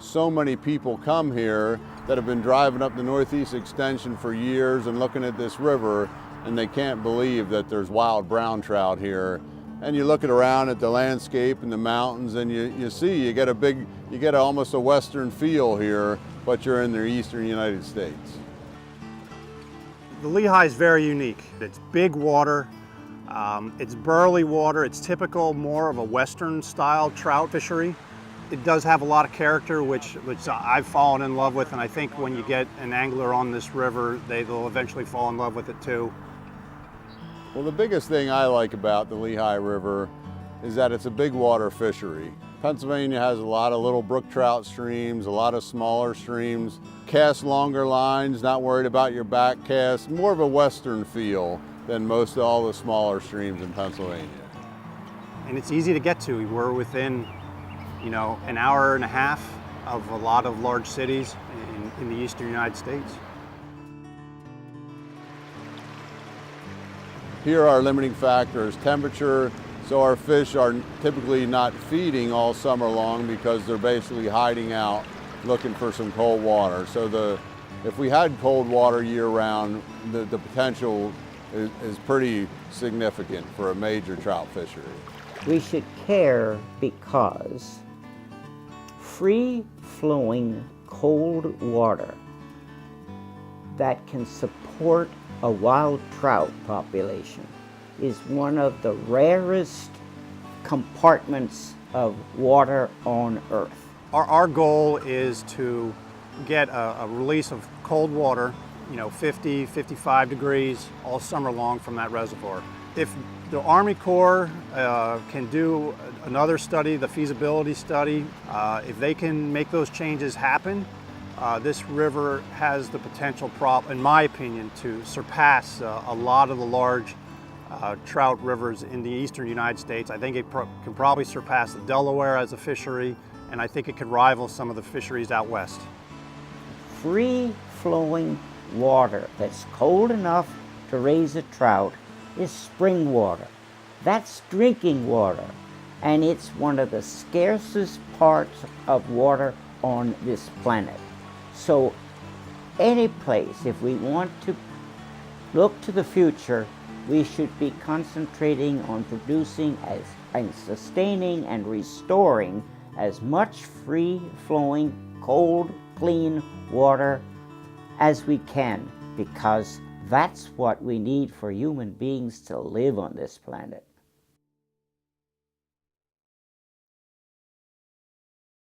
so many people come here that have been driving up the Northeast Extension for years and looking at this river, and they can't believe that there's wild brown trout here. And you look around at the landscape and the mountains, and you get almost a western feel here, but you're in the eastern United States. The Lehigh is very unique. It's big water, it's burly water, it's typical more of a western style trout fishery. It does have a lot of character, which I've fallen in love with, and I think when you get an angler on this river, they'll eventually fall in love with it too. Well, the biggest thing I like about the Lehigh River is that it's a big water fishery. Pennsylvania has a lot of little brook trout streams, a lot of smaller streams. Cast longer lines, not worried about your back cast, more of a western feel than most of all the smaller streams in Pennsylvania. And it's easy to get to. We're within, an hour and a half of a lot of large cities in the eastern United States. Here our limiting factor is temperature, so our fish are typically not feeding all summer long because they're basically hiding out looking for some cold water. So if we had cold water year-round, the potential is pretty significant for a major trout fishery. We should care because free-flowing cold water that can support a wild trout population is one of the rarest compartments of water on Earth. Our goal is to get a release of cold water, 50, 55 degrees all summer long from that reservoir. If the Army Corps can do another study, the feasibility study, if they can make those changes happen, this river has the potential, in my opinion, to surpass a lot of the large trout rivers in the eastern United States. I think it can probably surpass the Delaware as a fishery, and I think it could rival some of the fisheries out west. Free-flowing water that's cold enough to raise a trout is spring water. That's drinking water, and it's one of the scarcest parts of water on this planet. So any place, if we want to look to the future, we should be concentrating on producing and sustaining and restoring as much free-flowing, cold, clean water as we can, because that's what we need for human beings to live on this planet.